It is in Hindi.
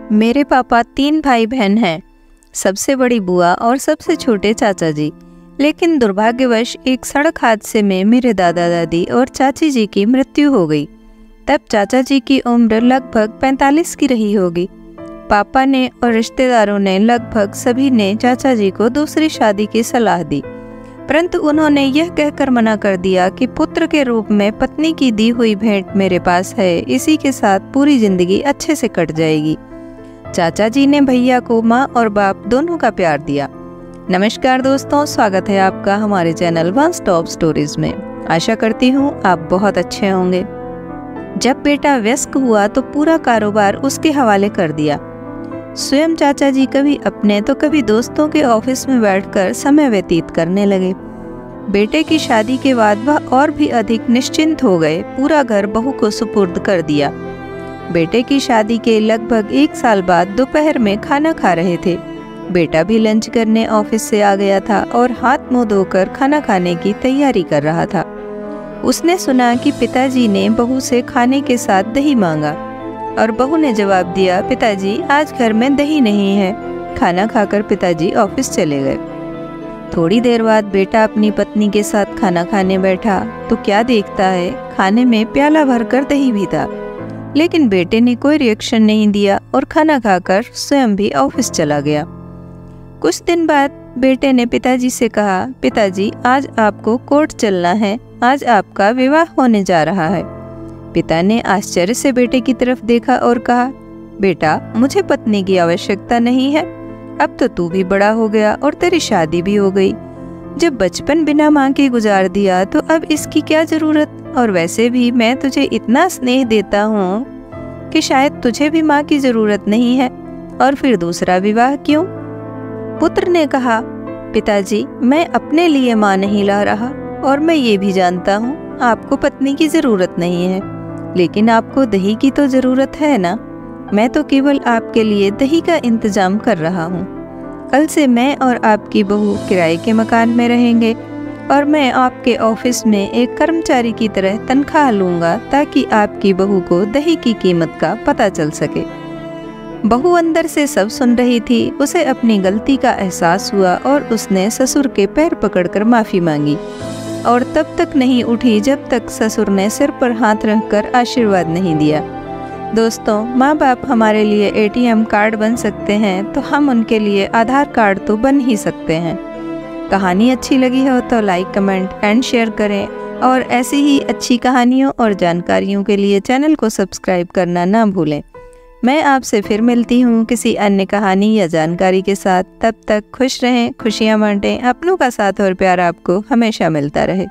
मेरे पापा 3 भाई बहन हैं, सबसे बड़ी बुआ और सबसे छोटे चाचा जी। लेकिन दुर्भाग्यवश एक सड़क हादसे में मेरे दादा दादी और चाची जी की मृत्यु हो गई। तब चाचा जी की उम्र लगभग 45 की रही होगी। पापा ने और रिश्तेदारों ने लगभग सभी ने चाचा जी को दूसरी शादी की सलाह दी, परंतु उन्होंने यह कहकर मना कर दिया कि पुत्र के रूप में पत्नी की दी हुई भेंट मेरे पास है, इसी के साथ पूरी जिंदगी अच्छे से कट जाएगी। चाचा जी ने भैया को माँ और बाप दोनों का प्यार दिया। नमस्कार दोस्तों, स्वागत है आपका हमारे चैनल वन स्टॉप स्टोरीज में। आशा करती हूँ आप बहुत अच्छे होंगे। जब बेटा वयस्क हुआ तो पूरा कारोबार उसके हवाले कर दिया। स्वयं चाचा जी कभी अपने तो कभी दोस्तों के ऑफिस में बैठकर समय व्यतीत करने लगे। बेटे की शादी के बाद वह और भी अधिक निश्चिंत हो गए। पूरा घर बहू को सुपुर्द कर दिया। बेटे की शादी के लगभग 1 साल बाद दोपहर में खाना खा रहे थे। बेटा भी लंच करने ऑफिस से आ गया था और हाथ मुंह धोकर खाना खाने की तैयारी कर रहा था। उसने सुना कि पिताजी ने बहू से खाने के साथ दही मांगा और बहू ने जवाब दिया, पिताजी आज घर में दही नहीं है। खाना खाकर पिताजी ऑफिस चले गए। थोड़ी देर बाद बेटा अपनी पत्नी के साथ खाना खाने बैठा तो क्या देखता है, खाने में प्याला भरकर दही भी था। लेकिन बेटे ने कोई रिएक्शन नहीं दिया और खाना खाकर स्वयं भी ऑफिस चला गया। कुछ दिन बाद बेटे ने पिताजी से कहा, पिताजी आज आपको कोर्ट चलना है, आज आपका विवाह होने जा रहा है। पिता ने आश्चर्य से बेटे की तरफ देखा और कहा, बेटा मुझे पत्नी की आवश्यकता नहीं है, अब तो तू भी बड़ा हो गया और तेरी शादी भी हो गई। जब बचपन बिना माँ के गुजार दिया तो अब इसकी क्या जरूरत, और वैसे भी मैं तुझे इतना स्नेह देता हूँ कि शायद तुझे भी माँ की जरूरत नहीं है, और फिर दूसरा विवाह क्यों? पुत्र ने कहा, पिताजी मैं अपने लिए माँ नहीं ला रहा और मैं ये भी जानता हूँ आपको पत्नी की जरूरत नहीं है, लेकिन आपको दही की तो जरूरत है ना। मैं तो केवल आपके लिए दही का इंतजाम कर रहा हूँ। कल से मैं और आपकी बहू किराए के मकान में रहेंगे और मैं आपके ऑफिस में एक कर्मचारी की तरह तनख्वाह लूँगा ताकि आपकी बहू को दही की कीमत का पता चल सके। बहू अंदर से सब सुन रही थी। उसे अपनी गलती का एहसास हुआ और उसने ससुर के पैर पकड़कर माफ़ी मांगी और तब तक नहीं उठी जब तक ससुर ने सिर पर हाथ रखकर आशीर्वाद नहीं दिया। दोस्तों, माँ बाप हमारे लिए ATM कार्ड बन सकते हैं तो हम उनके लिए आधार कार्ड तो बन ही सकते हैं। कहानी अच्छी लगी हो तो लाइक, कमेंट एंड शेयर करें और ऐसी ही अच्छी कहानियों और जानकारियों के लिए चैनल को सब्सक्राइब करना ना भूलें। मैं आपसे फिर मिलती हूँ किसी अन्य कहानी या जानकारी के साथ। तब तक खुश रहें, खुशियाँ बांटें, अपनों का साथ और प्यार आपको हमेशा मिलता रहे।